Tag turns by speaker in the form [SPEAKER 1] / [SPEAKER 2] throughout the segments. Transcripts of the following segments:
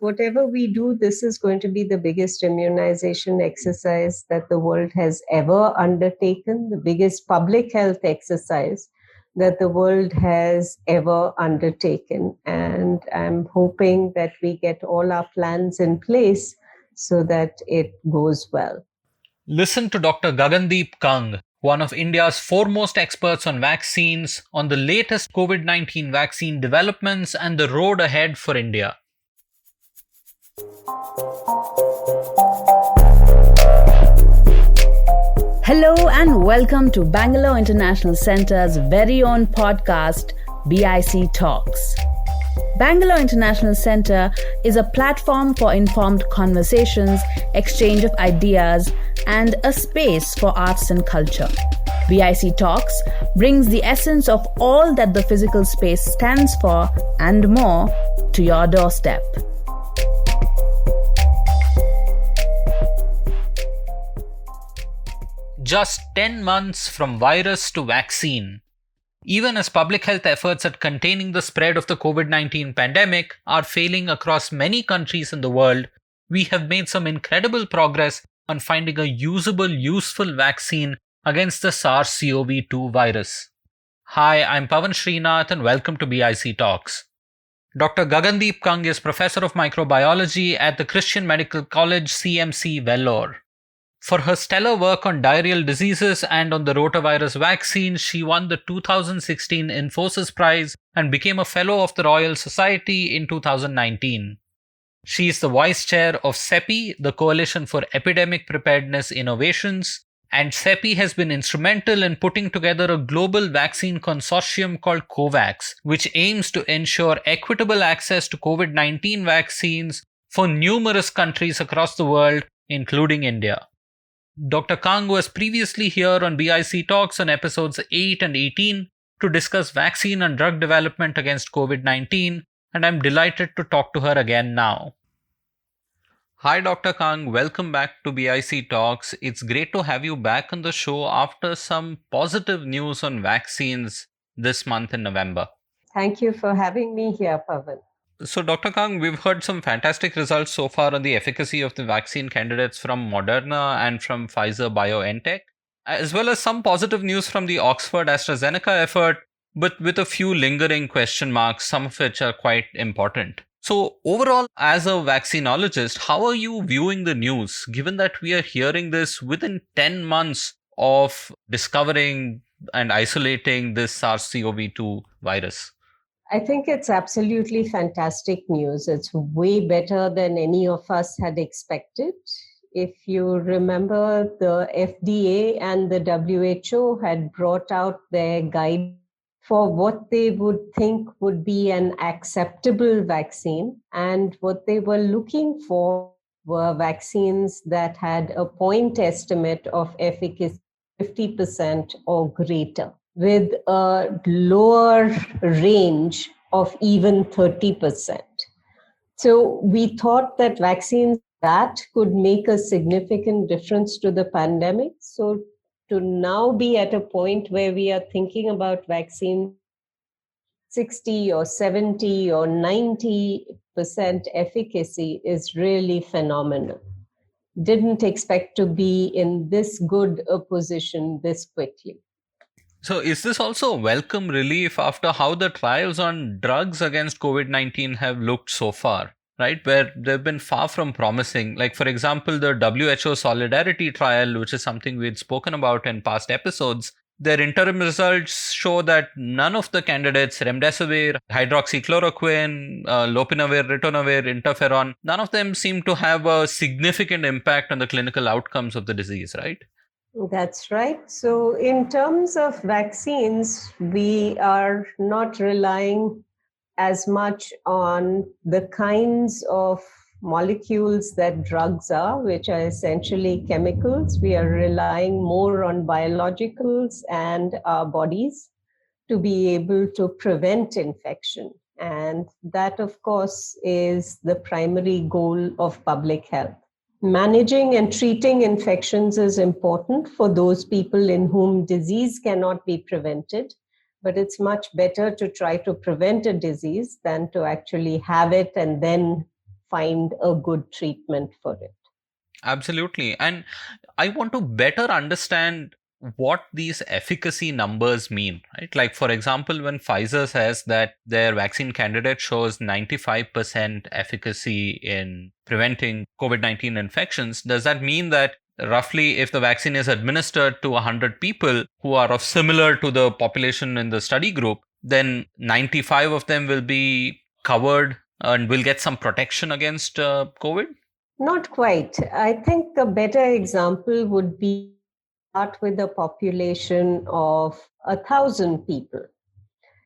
[SPEAKER 1] whatever we do, this is going to be the biggest immunization exercise that the world has ever undertaken, the biggest public health exercise that the world has ever undertaken. And I'm hoping that we get all our plans in place so that it goes well.
[SPEAKER 2] Listen to Dr. Gagandeep Kang, one of India's foremost experts on vaccines, on the latest COVID-19 vaccine developments and the road ahead for India.
[SPEAKER 3] Hello and welcome to Bangalore International Centre's very own podcast, BIC Talks. Bangalore International Centre is a platform for informed conversations, exchange of ideas, and a space for arts and culture. BIC Talks brings the essence of all that the physical space stands for and more to your doorstep.
[SPEAKER 2] Just 10 months from virus to vaccine. Even as public health efforts at containing the spread of the COVID-19 pandemic are failing across many countries in the world, we have made some incredible progress on finding a useful vaccine against the SARS-CoV-2 virus. Hi, I'm Pavan Srinath and welcome to BIC Talks. Dr. Gagandeep Kang is Professor of Microbiology at the Christian Medical College CMC Vellore. For her stellar work on diarrheal diseases and on the rotavirus vaccine, she won the 2016 Infosys Prize and became a Fellow of the Royal Society in 2019. She is the Vice Chair of CEPI, the Coalition for Epidemic Preparedness Innovations, and CEPI has been instrumental in putting together a global vaccine consortium called COVAX, which aims to ensure equitable access to COVID-19 vaccines for numerous countries across the world, including India. Dr. Kang was previously here on BIC Talks on episodes 8 and 18 to discuss vaccine and drug development against COVID-19, and I'm delighted to talk to her again now. Hi, Dr. Kang. Welcome back to BIC Talks. It's great to have you back on the show after some positive news on vaccines this month in November.
[SPEAKER 1] Thank you for having me here, Pavan.
[SPEAKER 2] So, Dr. Kang, we've heard some fantastic results so far on the efficacy of the vaccine candidates from Moderna and from Pfizer BioNTech, as well as some positive news from the Oxford AstraZeneca effort, but with a few lingering question marks, some of which are quite important. So, overall, as a vaccinologist, how are you viewing the news, given that we are hearing this within 10 months of discovering and isolating this SARS-CoV-2 virus?
[SPEAKER 1] I think it's absolutely fantastic news. It's way better than any of us had expected. If you remember, the FDA and the WHO had brought out their guide for what they would think would be an acceptable vaccine. And what they were looking for were vaccines that had a point estimate of efficacy 50% or greater, with a lower range of even 30%. So we thought that vaccines that could make a significant difference to the pandemic. So to now be at a point where we are thinking about vaccine 60 or 70 or 90% efficacy is really phenomenal. Didn't expect to be in this good a position this quickly.
[SPEAKER 2] So is this also a welcome relief after how the trials on drugs against COVID-19 have looked so far, right? Where they've been far from promising. Like, for example, the WHO Solidarity trial, which is something we'd spoken about in past episodes, their interim results show that none of the candidates, remdesivir, hydroxychloroquine, lopinavir, ritonavir, interferon, none of them seem to have a significant impact on the clinical outcomes of the disease, right?
[SPEAKER 1] That's right. So in terms of vaccines, we are not relying as much on the kinds of molecules that drugs are, which are essentially chemicals. We are relying more on biologicals and our bodies to be able to prevent infection. And that, of course, is the primary goal of public health. Managing and treating infections is important for those people in whom disease cannot be prevented, but it's much better to try to prevent a disease than to actually have it and then find a good treatment for it.
[SPEAKER 2] Absolutely. And I want to better understand what these efficacy numbers mean, right? Like, for example, when Pfizer says that their vaccine candidate shows 95% efficacy in preventing COVID-19 infections, does that mean that roughly if the vaccine is administered to 100 people who are of similar to the population in the study group, then 95 of them will be covered and will get some protection against COVID?
[SPEAKER 1] Not quite. I think a better example would be start with a population of 1,000 people.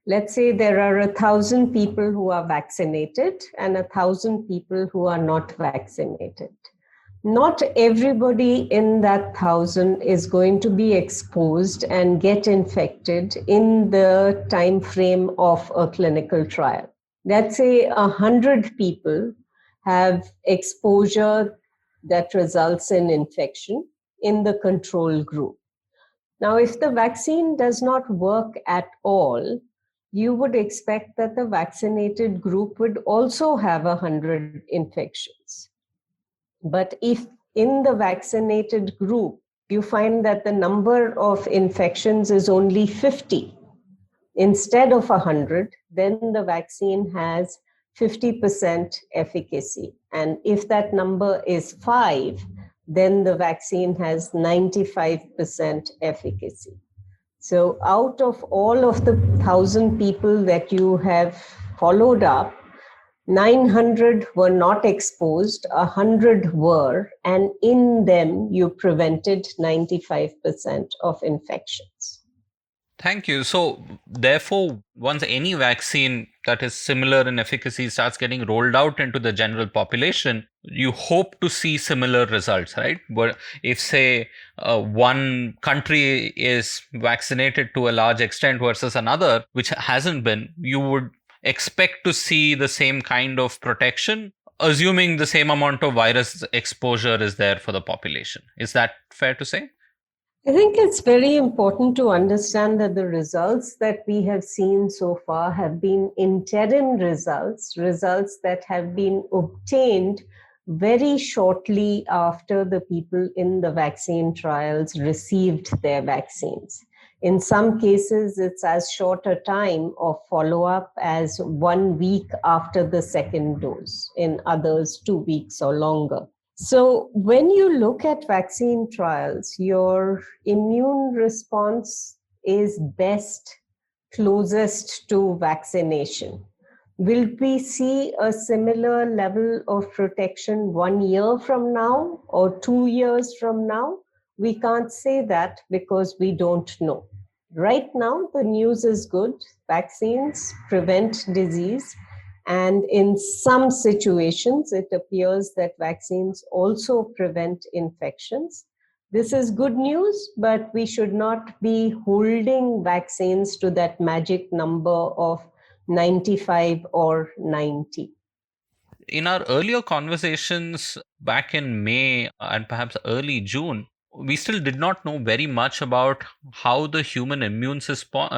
[SPEAKER 1] Let's say there are 1,000 people who are vaccinated and 1,000 people who are not vaccinated. Not everybody in that 1,000 is going to be exposed and get infected in the time frame of a clinical trial. Let's say 100 people have exposure that results in infection in the control group. Now, if the vaccine does not work at all, you would expect that the vaccinated group would also have 100 infections. But if in the vaccinated group, you find that the number of infections is only 50 instead of 100, then the vaccine has 50% efficacy. And if that number is 5, then the vaccine has 95% efficacy. So out of all of the 1,000 people that you have followed up, 900 were not exposed, 100 were, and in them you prevented 95% of infections.
[SPEAKER 2] Thank you. So, therefore, once any vaccine that is similar in efficacy starts getting rolled out into the general population, you hope to see similar results, right? But if, say, one country is vaccinated to a large extent versus another, which hasn't been, you would expect to see the same kind of protection, assuming the same amount of virus exposure is there for the population. Is that fair to say?
[SPEAKER 1] I think it's very important to understand that the results that we have seen so far have been interim results that have been obtained very shortly after the people in the vaccine trials received their vaccines. In some cases, it's as short a time of follow-up as 1 week after the second dose. In others, 2 weeks or longer. So when you look at vaccine trials, your immune response is best closest to vaccination. Will we see a similar level of protection 1 year from now or 2 years from now? We can't say that because we don't know. Right now, the news is good. Vaccines prevent disease. And in some situations, it appears that vaccines also prevent infections. This is good news, but we should not be holding vaccines to that magic number of 95 or 90.
[SPEAKER 2] In our earlier conversations back in May and perhaps early June, we still did not know very much about how the human immune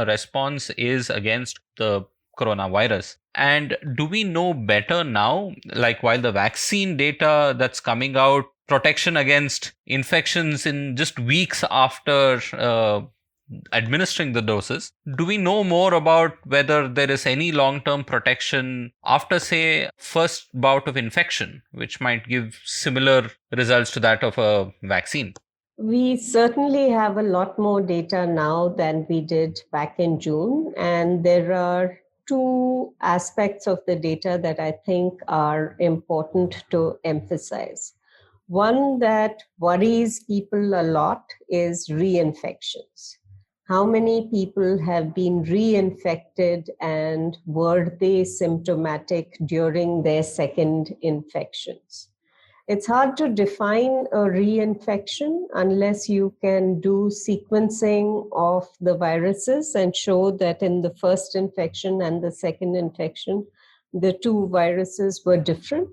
[SPEAKER 2] response is against the coronavirus. And do we know better now, like while the vaccine data that's coming out, protection against infections in just weeks after administering the doses, do we know more about whether there is any long-term protection after, say, first bout of infection, which might give similar results to that of a vaccine?
[SPEAKER 1] We certainly have a lot more data now than we did back in June, and there are two aspects of the data that I think are important to emphasize. One that worries people a lot is reinfections. How many people have been reinfected and were they symptomatic during their second infections? It's hard to define a reinfection unless you can do sequencing of the viruses and show that in the first infection and the second infection, the two viruses were different.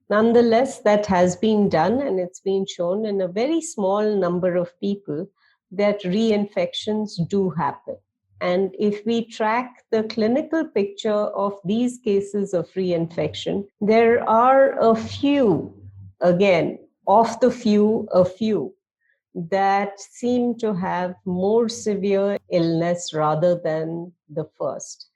[SPEAKER 1] Nonetheless, that has been done, and it's been shown in a very small number of people that reinfections do happen. And if we track the clinical picture of these cases of reinfection, there are a few, again, of the few, a few that seem to have more severe illness rather than the first.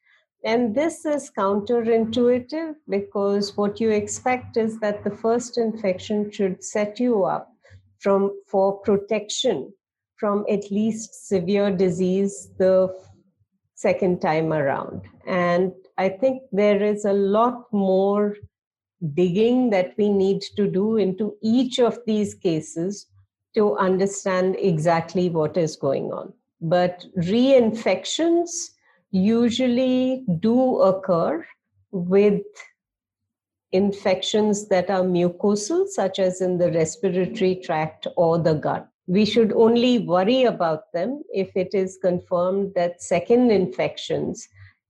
[SPEAKER 1] And this is counterintuitive because what you expect is that the first infection should set you up for protection from at least severe disease the second time around. And I think there is a lot more digging that we need to do into each of these cases to understand exactly what is going on. But reinfections usually do occur with infections that are mucosal, such as in the respiratory tract or the gut. We should only worry about them if it is confirmed that second infections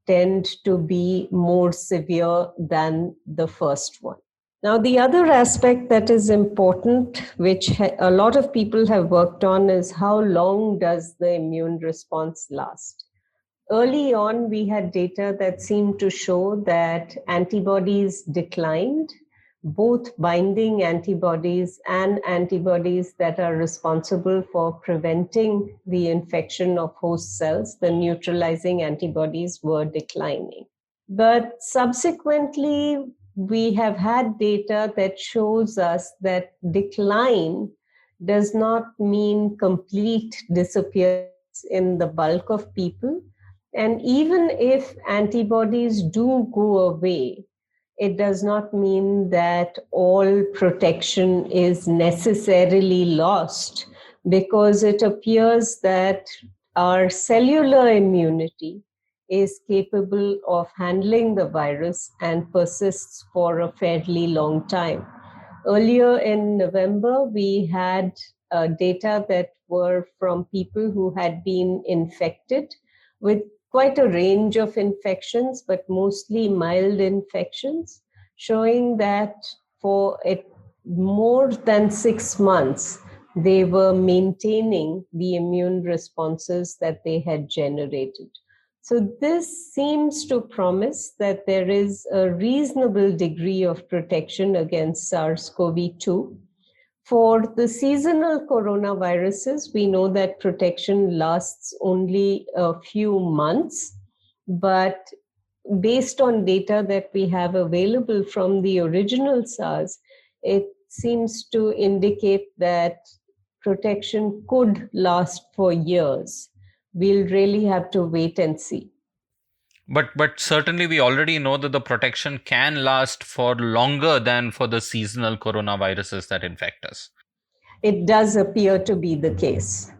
[SPEAKER 1] tend to be more severe than the first one. Now, the other aspect that is important, which a lot of people have worked on, is how long does the immune response last? Early on, we had data that seemed to show that antibodies declined, both binding antibodies and antibodies that are responsible for preventing the infection of host cells. The neutralizing antibodies were declining. But subsequently, we have had data that shows us that decline does not mean complete disappearance in the bulk of people. And even if antibodies do go away, it does not mean that all protection is necessarily lost, because it appears that our cellular immunity is capable of handling the virus and persists for a fairly long time. Earlier in November, we had data that were from people who had been infected with quite a range of infections, but mostly mild infections, showing that for more than 6 months, they were maintaining the immune responses that they had generated. So this seems to promise that there is a reasonable degree of protection against SARS-CoV-2. For the seasonal coronaviruses, we know that protection lasts only a few months, but based on data that we have available from the original SARS, it seems to indicate that protection could last for years. We'll really have to wait and see.
[SPEAKER 2] But certainly we already know that the protection can last for longer than for the seasonal coronaviruses that infect us.
[SPEAKER 1] It does appear to be the case.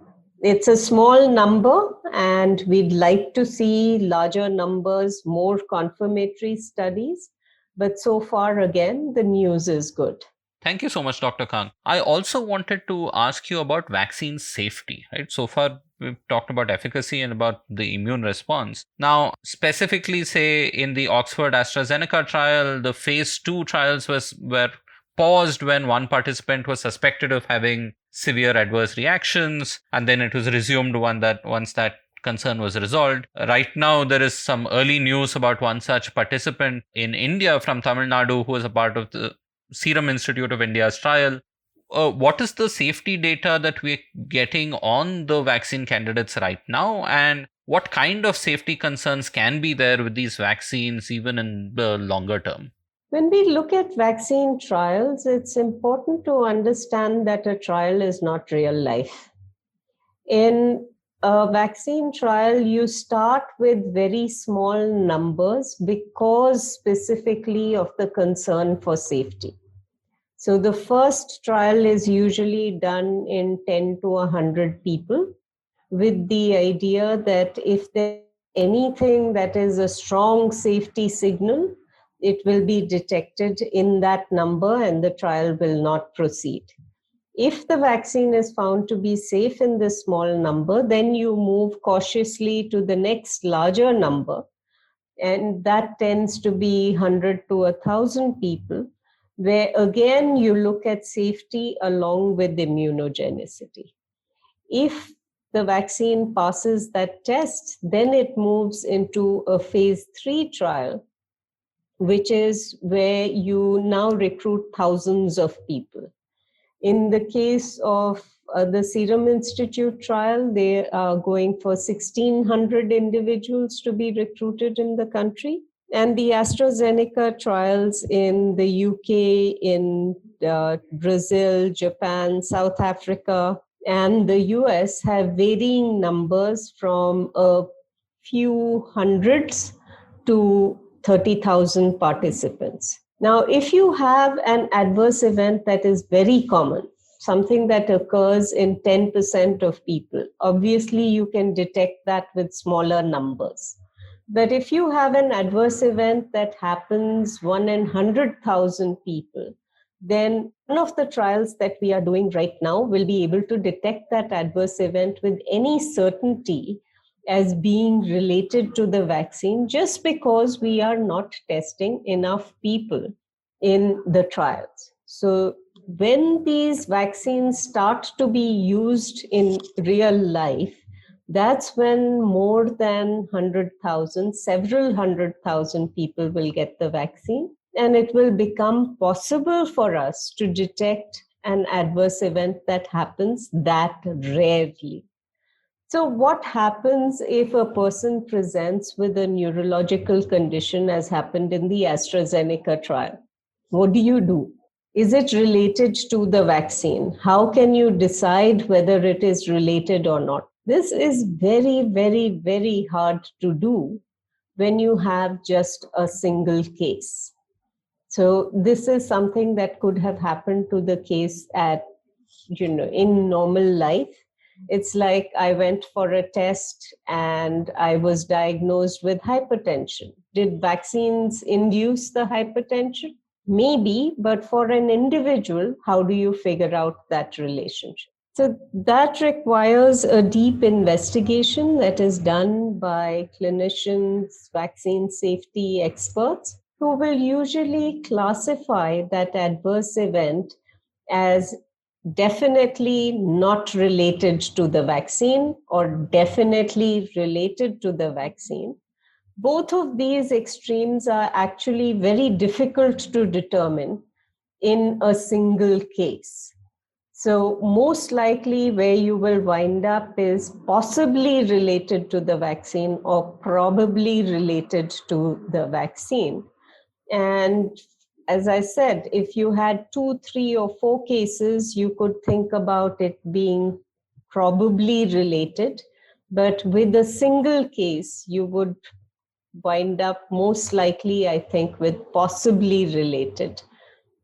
[SPEAKER 1] It's a small number, and we'd like to see larger numbers, more confirmatory studies. But so far, again, the news is good.
[SPEAKER 2] Thank you so much, Dr. Kang. I also wanted to ask you about vaccine safety, right? So far, we've talked about efficacy and about the immune response. Now, specifically, say in the Oxford AstraZeneca trial, the phase 2 trials were paused when one participant was suspected of having severe adverse reactions, and then it was resumed once that concern was resolved. Right now, there is some early news about one such participant in India from Tamil Nadu who was a part of the Serum Institute of India's trial. What is the safety data that we're getting on the vaccine candidates right now? And what kind of safety concerns can be there with these vaccines, even in the longer term?
[SPEAKER 1] When we look at vaccine trials, it's important to understand that a trial is not real life. In a vaccine trial, you start with very small numbers because specifically of the concern for safety. So the first trial is usually done in 10 to 100 people with the idea that if there's anything that is a strong safety signal, it will be detected in that number and the trial will not proceed. If the vaccine is found to be safe in this small number, then you move cautiously to the next larger number. And that tends to be 100 to 1,000 people, where again you look at safety along with immunogenicity. If the vaccine passes that test, then it moves into a phase 3 trial, which is where you now recruit thousands of people. In the case of the Serum Institute trial, they are going for 1,600 individuals to be recruited in the country. And the AstraZeneca trials in the UK, in Brazil, Japan, South Africa, and the US have varying numbers from a few hundreds to 30,000 participants. Now, if you have an adverse event that is very common, something that occurs in 10% of people, obviously you can detect that with smaller numbers. But if you have an adverse event that happens 1 in 100,000 people, then one of the trials that we are doing right now will be able to detect that adverse event with any certainty as being related to the vaccine, just because we are not testing enough people in the trials. So when these vaccines start to be used in real life, that's when more than 100,000, several 100,000 people will get the vaccine. And it will become possible for us to detect an adverse event that happens that rarely. So what happens if a person presents with a neurological condition, as happened in the AstraZeneca trial? What do? Is it related to the vaccine? How can you decide whether it is related or not? This is very, very, very hard to do when you have just a single case. So this is something that could have happened to the case in normal life. It's like I went for a test and I was diagnosed with hypertension. Did vaccines induce the hypertension? Maybe, but for an individual, how do you figure out that relationship? So that requires a deep investigation that is done by clinicians, vaccine safety experts, who will usually classify that adverse event as definitely not related to the vaccine or definitely related to the vaccine. Both of these extremes are actually very difficult to determine in a single case. So most likely where you will wind up is possibly related to the vaccine or probably related to the vaccine. And as I said, if you had 2, 3, or 4 cases, you could think about it being probably related. But with a single case, you would wind up most likely, I think, with possibly related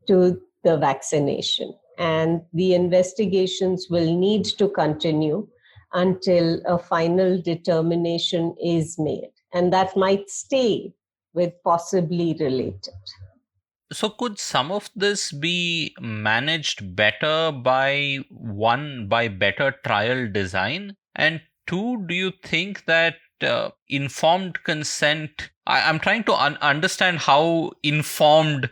[SPEAKER 1] to the vaccination. And the investigations will need to continue until a final determination is made. And that might stay with possibly related.
[SPEAKER 2] So could some of this be managed better by better trial design? And two, do you think that informed consent, I'm trying to understand how informed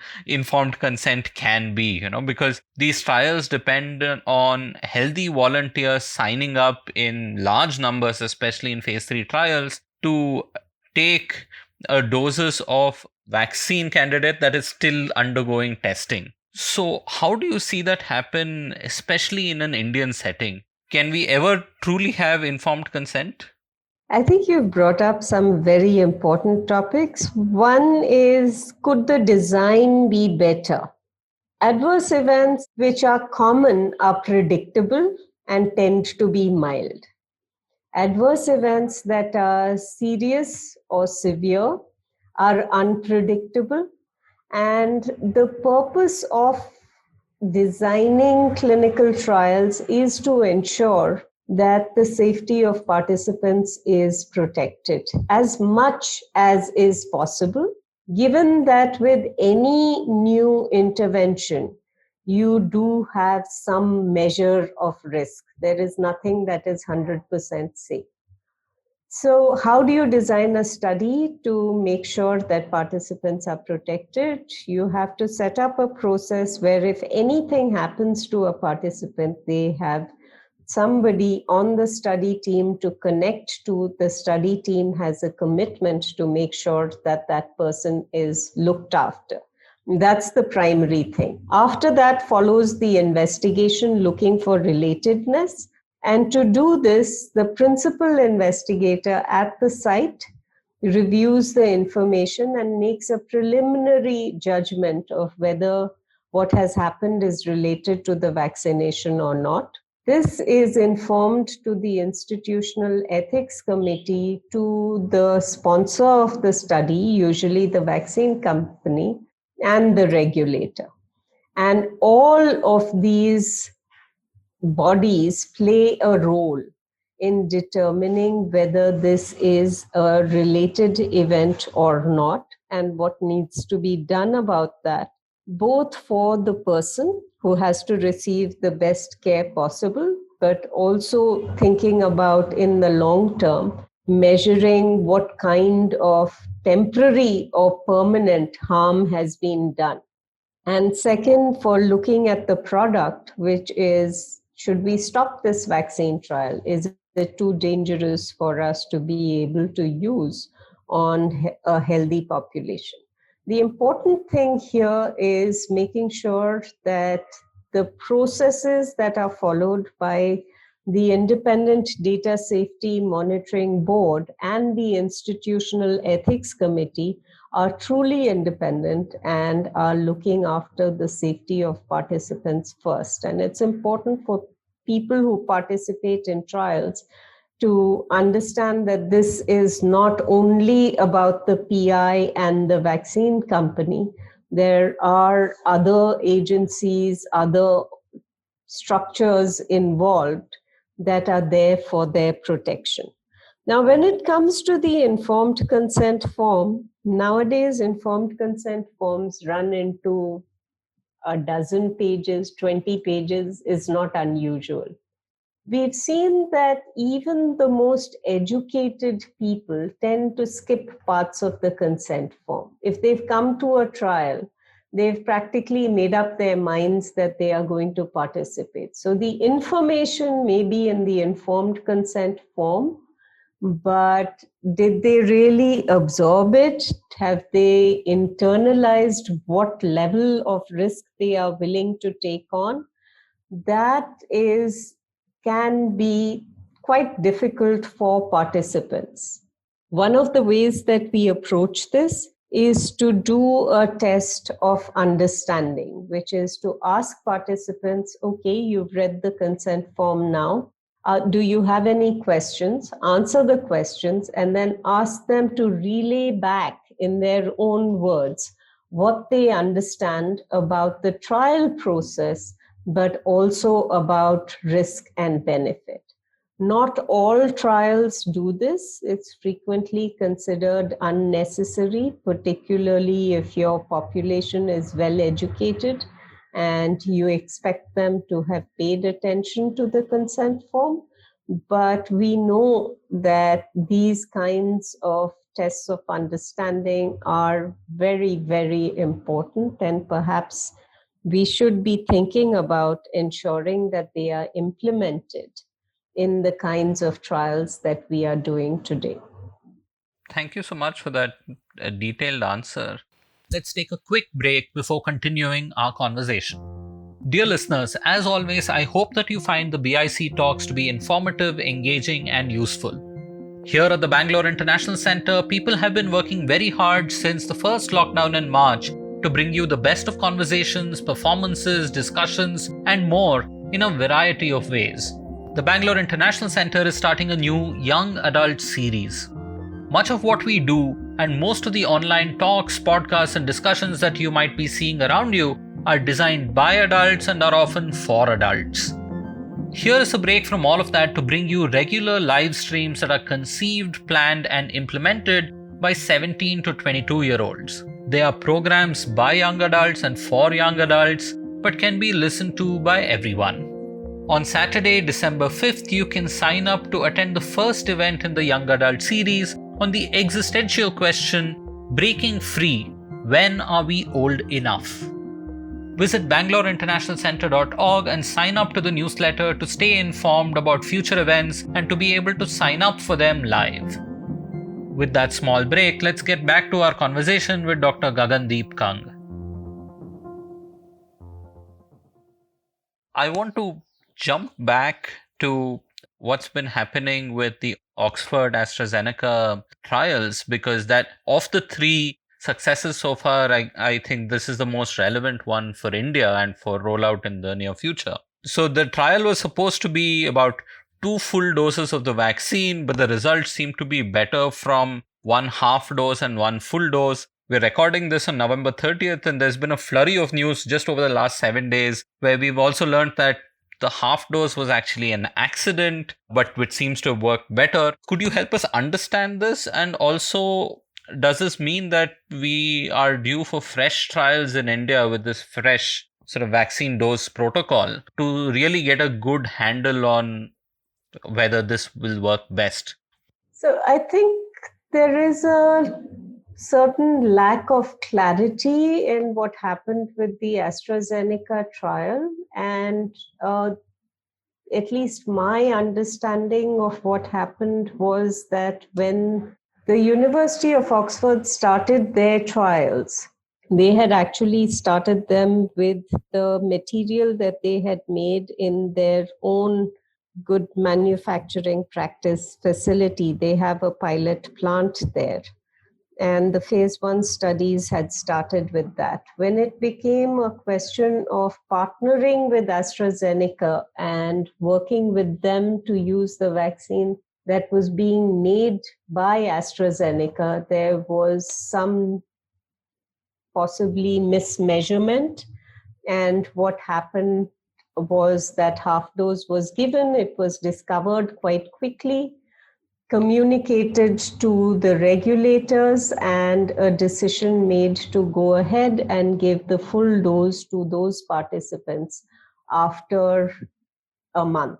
[SPEAKER 2] consent can be, because these trials depend on healthy volunteers signing up in large numbers, especially in phase 3 trials, to take doses of vaccine candidate that is still undergoing testing. So how do you see that happen, especially in an Indian setting? Can we ever truly have informed consent?
[SPEAKER 1] I think you've brought up some very important topics. One is, could the design be better? Adverse events which are common are predictable and tend to be mild. Adverse events that are serious or severe are unpredictable. And the purpose of designing clinical trials is to ensure that the safety of participants is protected as much as is possible, given that with any new intervention, you do have some measure of risk. There is nothing that is 100% safe. So how do you design a study to make sure that participants are protected? You have to set up a process where if anything happens to a participant, they have somebody on the study team to connect to the study team has a commitment to make sure that that person is looked after. That's the primary thing. After that follows the investigation looking for relatedness. And to do this, the principal investigator at the site reviews the information and makes a preliminary judgment of whether what has happened is related to the vaccination or not. This is informed to the institutional ethics committee, to the sponsor of the study, usually the vaccine company, and the regulator. And all of these bodies play a role in determining whether this is a related event or not, and what needs to be done about that, both for the person who has to receive the best care possible, but also thinking about in the long term, measuring what kind of temporary or permanent harm has been done. And second, for looking at the product, which is, should we stop this vaccine trial? Is it too dangerous for us to be able to use on a healthy population? The important thing here is making sure that the processes that are followed by the Independent Data Safety Monitoring Board and the Institutional Ethics Committee are truly independent and are looking after the safety of participants first. And it's important for people who participate in trials to understand that this is not only about the PI and the vaccine company. There are other agencies, other structures involved that are there for their protection. Now, when it comes to the informed consent form, nowadays informed consent forms run into a dozen pages, 20 pages is not unusual. We've seen that even the most educated people tend to skip parts of the consent form. If they've come to a trial, they've practically made up their minds that they are going to participate. So the information may be in the informed consent form, but did they really absorb it? Have they internalized what level of risk they are willing to take on? That can be quite difficult for participants. One of the ways that we approach this is to do a test of understanding, which is to ask participants, okay, you've read the consent form now. Do you have any questions? Answer the questions and then ask them to relay back in their own words what they understand about the trial process, but also about risk and benefit. Not all trials do this. It's frequently considered unnecessary, particularly if your population is well educated and you expect them to have paid attention to the consent form. But we know that these kinds of tests of understanding are very, very important, and perhaps we should be thinking about ensuring that they are implemented in the kinds of trials that we are doing today.
[SPEAKER 2] Thank you so much for that detailed answer. Let's take a quick break before continuing our conversation. Dear listeners, as always, I hope that you find the BIC Talks to be informative, engaging, and useful. Here at the Bangalore International Center, people have been working very hard since the first lockdown in March to bring you the best of conversations, performances, discussions, and more in a variety of ways. The Bangalore International Center is starting a new young adult series. Much of what we do and most of the online talks, podcasts, and discussions that you might be seeing around you are designed by adults and are often for adults. Here is a break from all of that to bring you regular live streams that are conceived, planned, and implemented by 17 to 22-year-olds. They are programs by young adults and for young adults, but can be listened to by everyone. On Saturday, December 5th, you can sign up to attend the first event in the Young Adult series on the existential question, Breaking Free, When Are We Old Enough? Visit BangaloreInternationalCenter.org and sign up to the newsletter to stay informed about future events and to be able to sign up for them live. With that small break, let's get back to our conversation with Dr. Gagandeep Kang. I want to jump back to what's been happening with the Oxford AstraZeneca trials, because that of the three successes so far, I think this is the most relevant one for India and for rollout in the near future. So the trial was supposed to be about 2 full doses of the vaccine, but the results seem to be better from 1 half dose and 1 full dose. We're recording this on November 30th, and there's been a flurry of news just over the last 7 days where we've also learned that the half dose was actually an accident, but which seems to have worked better. Could you help us understand this? And also, does this mean that we are due for fresh trials in India with this fresh sort of vaccine dose protocol to really get a good handle on whether this will work best?
[SPEAKER 1] So I think there is a certain lack of clarity in what happened with the AstraZeneca trial, and at least my understanding of what happened was that when the University of Oxford started their trials, they had actually started them with the material that they had made in their own good manufacturing practice facility. They have a pilot plant there. And the phase 1 studies had started with that. When it became a question of partnering with AstraZeneca and working with them to use the vaccine that was being made by AstraZeneca, there was some possibly mismeasurement. And what happened was that half dose was given. It was discovered quite quickly, communicated to the regulators, and a decision made to go ahead and give the full dose to those participants after a month.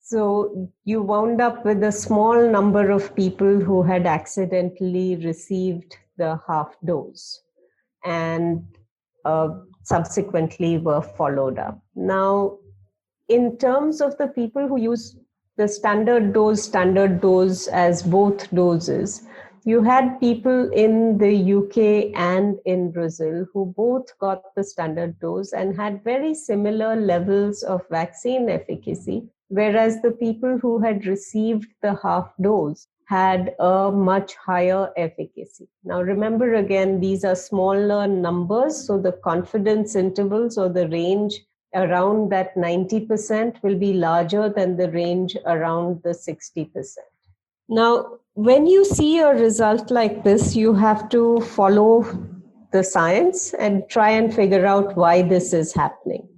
[SPEAKER 1] So you wound up with a small number of people who had accidentally received the half dose and subsequently were followed up. Now, in terms of the people who use the standard dose as both doses, you had people in the UK and in Brazil who both got the standard dose and had very similar levels of vaccine efficacy, whereas the people who had received the half dose had a much higher efficacy. Now, remember again, these are smaller numbers, so the confidence intervals or the range around that 90% will be larger than the range around the 60%. Now, when you see a result like this, you have to follow the science and try and figure out why this is happening.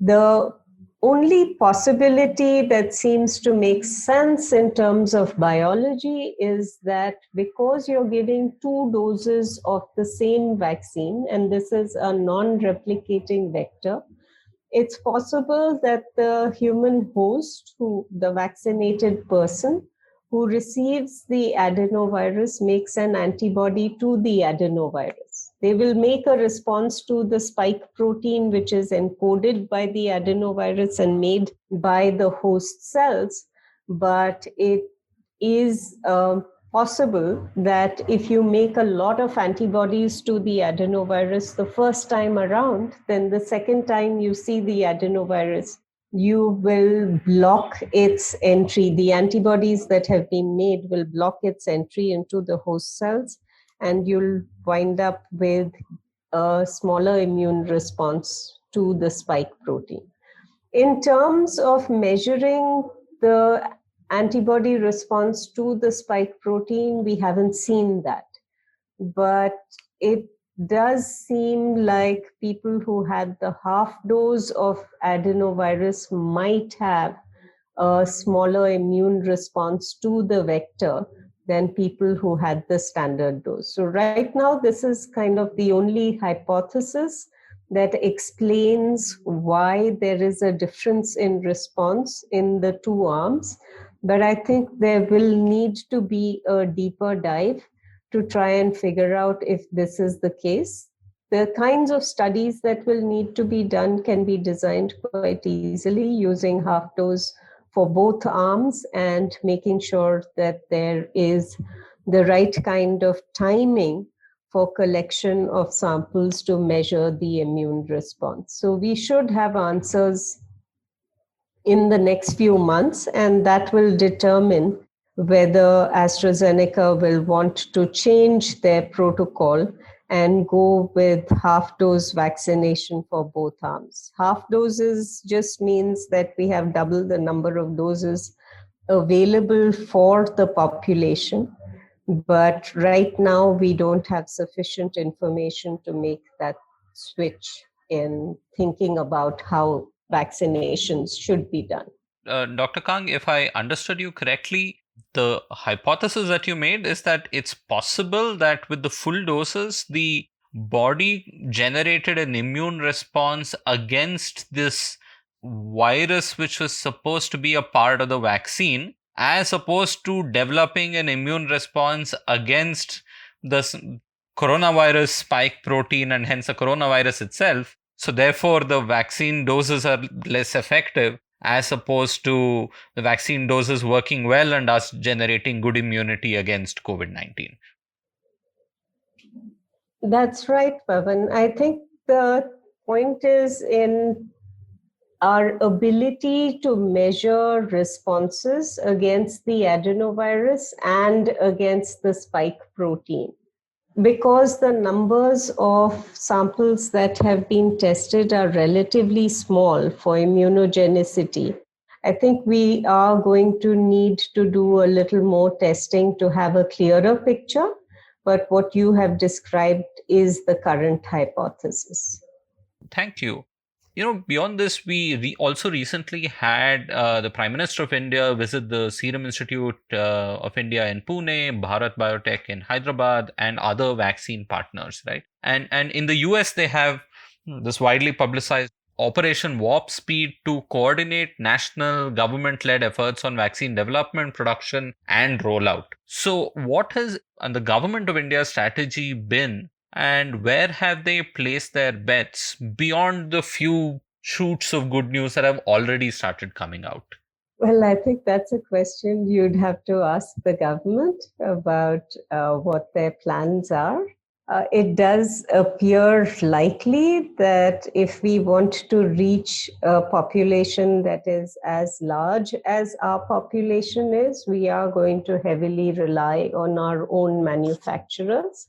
[SPEAKER 1] The only possibility that seems to make sense in terms of biology is that because you're giving 2 doses of the same vaccine, and this is a non-replicating vector, it's possible that the human host, the vaccinated person who receives the adenovirus, makes an antibody to the adenovirus. They will make a response to the spike protein, which is encoded by the adenovirus and made by the host cells. But it is possible that if you make a lot of antibodies to the adenovirus the first time around, then the second time you see the adenovirus, you will block its entry. The antibodies that have been made will block its entry into the host cells, and you'll wind up with a smaller immune response to the spike protein. In terms of measuring the antibody response to the spike protein, we haven't seen that. But it does seem like people who had the half dose of adenovirus might have a smaller immune response to the vector than people who had the standard dose. So right now, this is kind of the only hypothesis that explains why there is a difference in response in the 2 arms. But I think there will need to be a deeper dive to try and figure out if this is the case. the kinds of studies that will need to be done can be designed quite easily using half dose for both arms and making sure that there is the right kind of timing for collection of samples to measure the immune response. So we should have answers in the next few months, and that will determine whether AstraZeneca will want to change their protocol and go with half dose vaccination for both arms. Half doses just means that we have double the number of doses available for the population. But right now, we don't have sufficient information to make that switch in thinking about how vaccinations should be done.
[SPEAKER 2] Dr. Kang, if I understood you correctly, the hypothesis that you made is that it's possible that with the full doses, the body generated an immune response against this virus, which was supposed to be a part of the vaccine, as opposed to developing an immune response against the coronavirus spike protein and hence the coronavirus itself. So therefore, the vaccine doses are less effective as opposed to the vaccine doses working well and us generating good immunity against COVID-19.
[SPEAKER 1] That's right, Pavan. I think the point is in our ability to measure responses against the adenovirus and against the spike protein. Because the numbers of samples that have been tested are relatively small for immunogenicity, I think we are going to need to do a little more testing to have a clearer picture. But what you have described is the current hypothesis.
[SPEAKER 2] Thank you. Beyond this, we also recently had the Prime Minister of India visit the Serum Institute of India in Pune, Bharat Biotech in Hyderabad, and other vaccine partners, right? And in the US, they have this widely publicized Operation Warp Speed to coordinate national government-led efforts on vaccine development, production, and rollout. So what has the government of India's strategy been, and where have they placed their bets beyond the few shoots of good news that have already started coming out?
[SPEAKER 1] Well, I think that's a question you'd have to ask the government about what their plans are. It does appear likely that if we want to reach a population that is as large as our population is, we are going to heavily rely on our own manufacturers.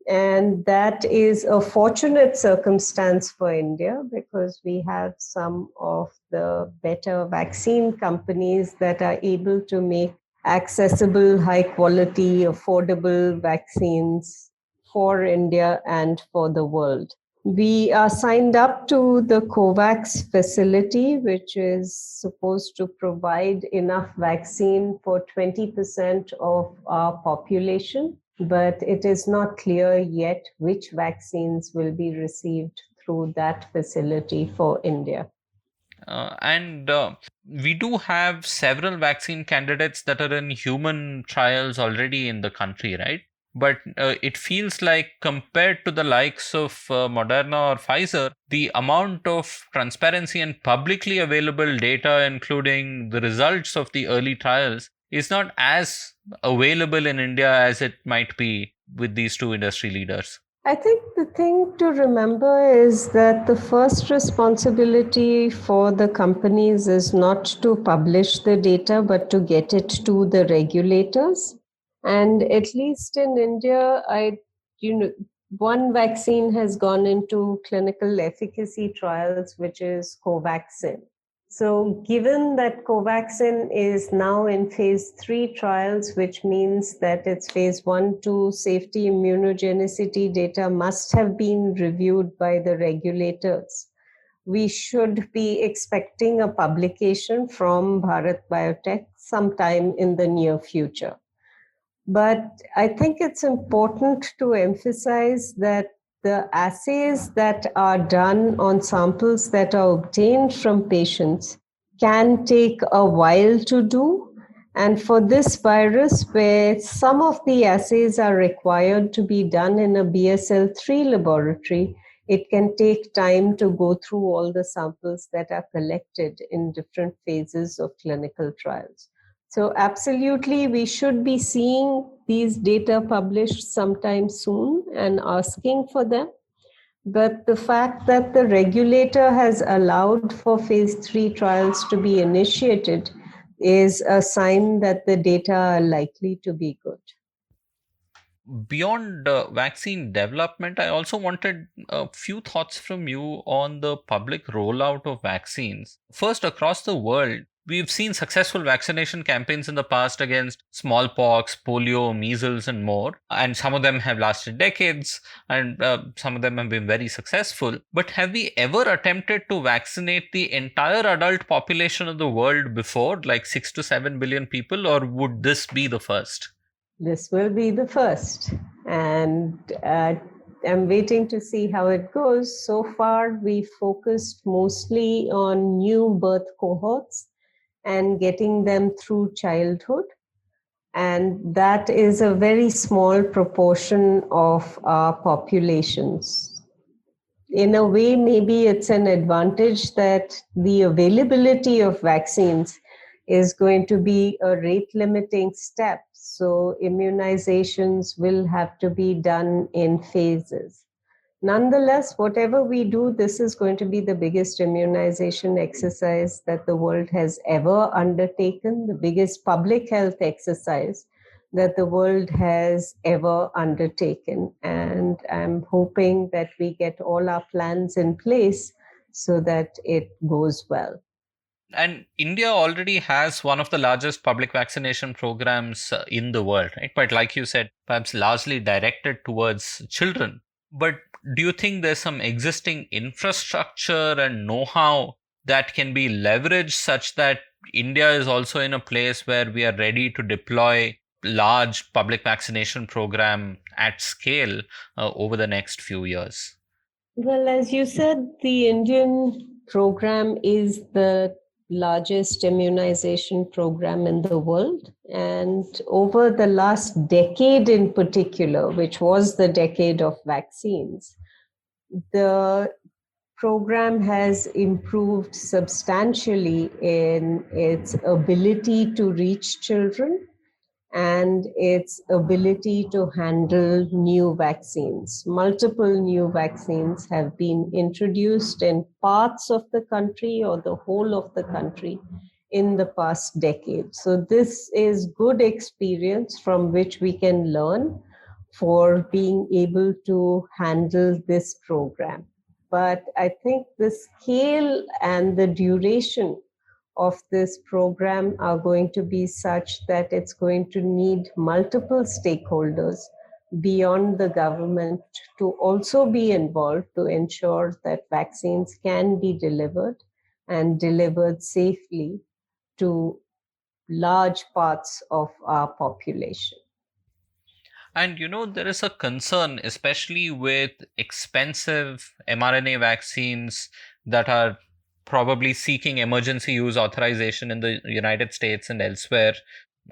[SPEAKER 1] And that is a fortunate circumstance for India because we have some of the better vaccine companies that are able to make accessible, high quality, affordable vaccines for India and for the world. We are signed up to the COVAX facility, which is supposed to provide enough vaccine for 20% of our population. But it is not clear yet which vaccines will be received through that facility for India.
[SPEAKER 2] And we do have several vaccine candidates that are in human trials already in the country, right? But it feels like compared to the likes of Moderna or Pfizer, the amount of transparency and publicly available data, including the results of the early trials, is not as available in India as it might be with these two industry leaders.
[SPEAKER 1] I think the thing to remember is that the first responsibility for the companies is not to publish the data, but to get it to the regulators. And at least in India, one vaccine has gone into clinical efficacy trials, which is Covaxin. So given that Covaxin is now in phase 3 trials, which means that its phase 1-2 safety immunogenicity data must have been reviewed by the regulators, we should be expecting a publication from Bharat Biotech sometime in the near future. But I think it's important to emphasize that the assays that are done on samples that are obtained from patients can take a while to do. And for this virus, where some of the assays are required to be done in a BSL-3 laboratory, it can take time to go through all the samples that are collected in different phases of clinical trials. So absolutely, we should be seeing these data published sometime soon and asking for them. But the fact that the regulator has allowed for phase 3 trials to be initiated is a sign that the data are likely to be good.
[SPEAKER 2] Beyond vaccine development, I also wanted a few thoughts from you on the public rollout of vaccines. First, across the world, we've seen successful vaccination campaigns in the past against smallpox, polio, measles, and more. And some of them have lasted decades, and some of them have been very successful. But have we ever attempted to vaccinate the entire adult population of the world before, like 6 to 7 billion people, or would this be the first?
[SPEAKER 1] This will be the first. And I'm waiting to see how it goes. So far, we focused mostly on new birth cohorts and getting them through childhood. And that is a very small proportion of our populations. In a way, maybe it's an advantage that the availability of vaccines is going to be a rate limiting step. So immunizations will have to be done in phases. Nonetheless, whatever we do, this is going to be the biggest immunization exercise that the world has ever undertaken, the biggest public health exercise that the world has ever undertaken. And I'm hoping that we get all our plans in place so that it goes well.
[SPEAKER 2] And India already has one of the largest public vaccination programs in the world, right? But like you said, perhaps largely directed towards children. But do you think there's some existing infrastructure and know-how that can be leveraged such that India is also in a place where we are ready to deploy large public vaccination program at scale over the next few years?
[SPEAKER 1] Well, as you said, the Indian program is the largest immunization program in the world. And over the last decade in particular, which was the decade of vaccines, the program has improved substantially in its ability to reach children and its ability to handle new vaccines. Multiple new vaccines have been introduced in parts of the country or the whole of the country in the past decade. So this is good experience from which we can learn for being able to handle this program. But I think the scale and the duration of this program are going to be such that it's going to need multiple stakeholders beyond the government to also be involved to ensure that vaccines can be delivered and delivered safely to large parts of our population.
[SPEAKER 2] And there is a concern, especially with expensive mRNA vaccines that are probably seeking emergency use authorization in the United States and elsewhere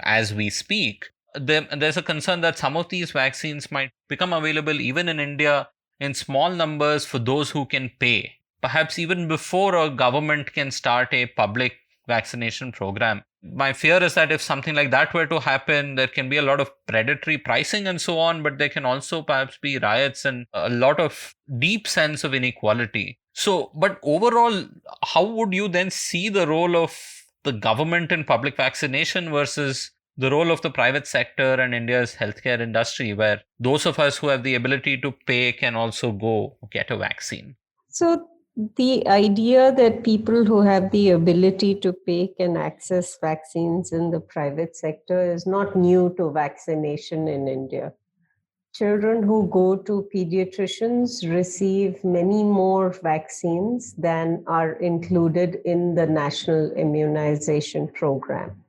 [SPEAKER 2] as we speak. There's a concern that some of these vaccines might become available even in India in small numbers for those who can pay, perhaps even before a government can start a public vaccination program. My fear is that if something like that were to happen, there can be a lot of predatory pricing and so on, but there can also perhaps be riots and a lot of deep sense of inequality. So, but overall, how would you then see the role of the government in public vaccination versus the role of the private sector and India's healthcare industry, where those of us who have the ability to pay can also go get a vaccine?
[SPEAKER 1] So the idea that people who have the ability to pay can access vaccines in the private sector is not new to vaccination in India. Children who go to pediatricians receive many more vaccines than are included in the national immunization program.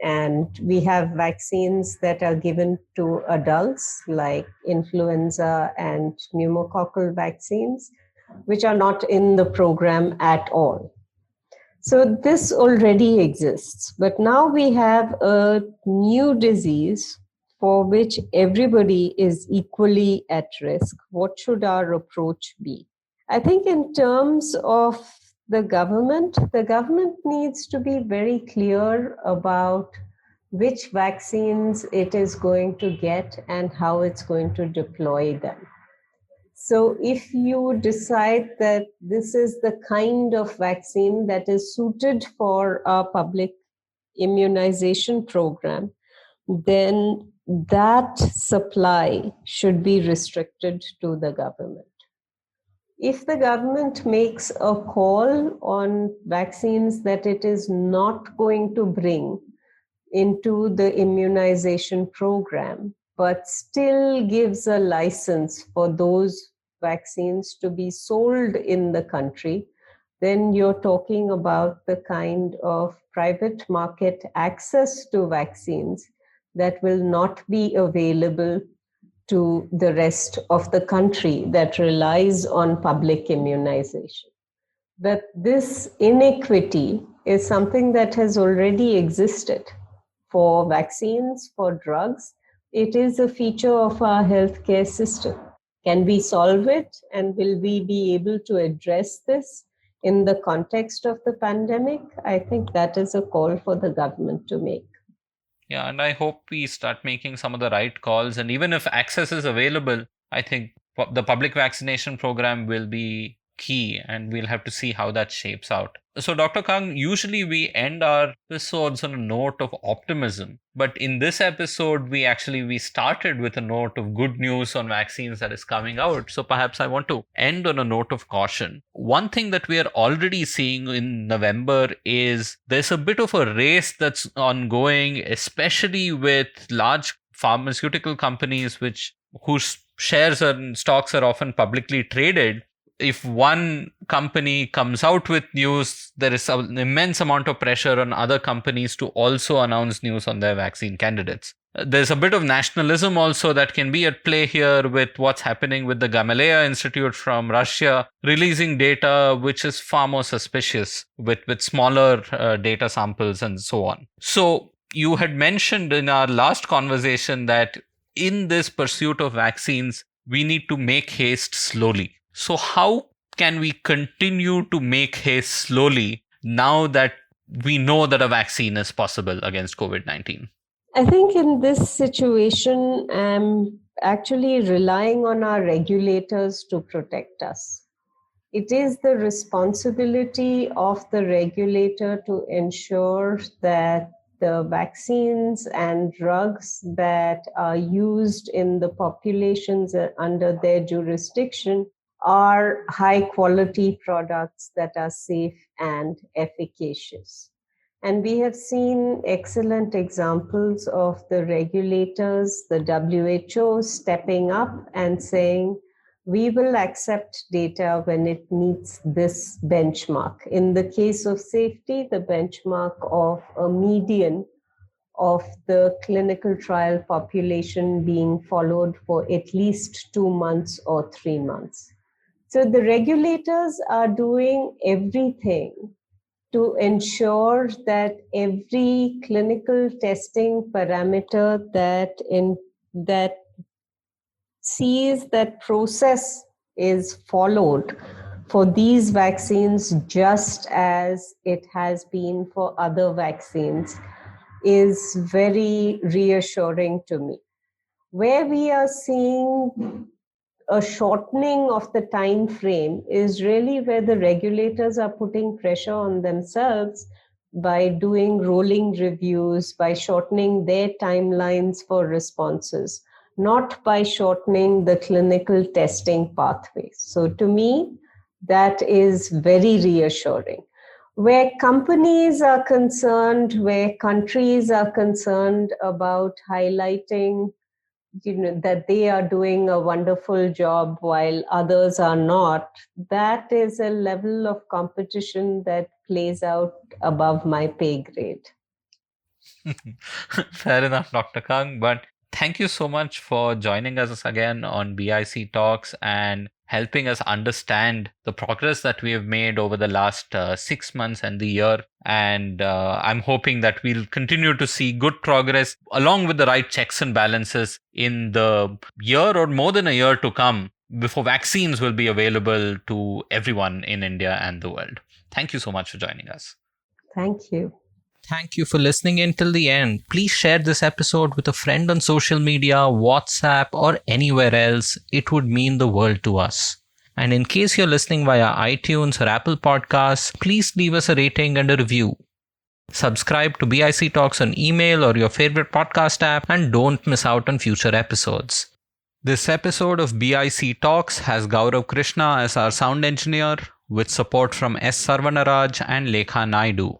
[SPEAKER 1] And we have vaccines that are given to adults, like influenza and pneumococcal vaccines, which are not in the program at all. So this already exists, but now we have a new disease for which everybody is equally at risk. What should our approach be? I think in terms of the government needs to be very clear about which vaccines it is going to get and how it's going to deploy them. So if you decide that this is the kind of vaccine that is suited for a public immunization program, then that supply should be restricted to the government. If the government makes a call on vaccines that it is not going to bring into the immunization program, but still gives a license for those vaccines to be sold in the country, then you're talking about the kind of private market access to vaccines that will not be available to the rest of the country that relies on public immunization. But this inequity is something that has already existed for vaccines, for drugs. It is a feature of our healthcare system. Can we solve it? And will we be able to address this in the context of the pandemic? I think that is a call for the government to make.
[SPEAKER 2] Yeah, and I hope we start making some of the right calls. And even if access is available, I think the public vaccination program will be key, and we'll have to see how that shapes out. So, Dr. Kang, usually we end our episodes on a note of optimism, but in this episode, we started with a note of good news on vaccines that is coming out. So perhaps I want to end on a note of caution. One thing that we are already seeing in November is there's a bit of a race that's ongoing, especially with large pharmaceutical companies whose shares and stocks are often publicly traded. If one company comes out with news, there is an immense amount of pressure on other companies to also announce news on their vaccine candidates. There's a bit of nationalism also that can be at play here with what's happening with the Gamaleya Institute from Russia releasing data which is far more suspicious with smaller data samples and so on. So you had mentioned in our last conversation that in this pursuit of vaccines, we need to make haste slowly. So how can we continue to make haste slowly now that we know that a vaccine is possible against COVID-19?
[SPEAKER 1] I think in this situation, I'm actually relying on our regulators to protect us. It is the responsibility of the regulator to ensure that the vaccines and drugs that are used in the populations under their jurisdiction are high quality products that are safe and efficacious. And we have seen excellent examples of the regulators, the WHO stepping up and saying, we will accept data when it meets this benchmark. In the case of safety, the benchmark of a median of the clinical trial population being followed for at least 2 months or 3 months. So the regulators are doing everything to ensure that every clinical testing parameter that sees that process is followed for these vaccines just as it has been for other vaccines is very reassuring to me. Where we are seeing a shortening of the time frame is really where the regulators are putting pressure on themselves by doing rolling reviews, by shortening their timelines for responses, not by shortening the clinical testing pathways. So to me, that is very reassuring. Where companies are concerned, where countries are concerned about highlighting that they are doing a wonderful job while others are not, that is a level of competition that plays out above my pay grade.
[SPEAKER 2] Fair enough, Dr. Kang. But thank you so much for joining us again on BIC Talks and helping us understand the progress that we have made over the last 6 months and the year. And I'm hoping that we'll continue to see good progress along with the right checks and balances in the year or more than a year to come before vaccines will be available to everyone in India and the world. Thank you so much for joining us.
[SPEAKER 1] Thank you.
[SPEAKER 2] Thank you for listening in till the end. Please share this episode with a friend on social media, WhatsApp, or anywhere else. It would mean the world to us. And in case you're listening via iTunes or Apple Podcasts, please leave us a rating and a review. Subscribe to BIC Talks on email or your favorite podcast app and don't miss out on future episodes. This episode of BIC Talks has Gaurav Krishna as our sound engineer with support from S. Sarvanaraj and Lekha Naidu.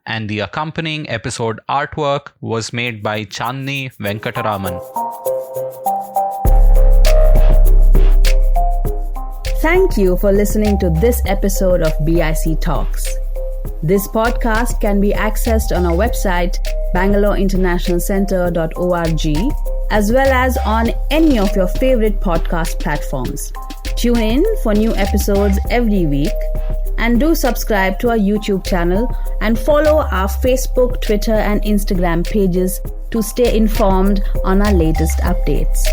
[SPEAKER 2] And the accompanying episode artwork was made by Chandni Venkataraman.
[SPEAKER 3] Thank you for listening to this episode of BIC Talks. This podcast can be accessed on our website, bangaloreinternationalcentre.org, as well as on any of your favorite podcast platforms. Tune in for new episodes every week. And do subscribe to our YouTube channel and follow our Facebook, Twitter, and Instagram pages to stay informed on our latest updates.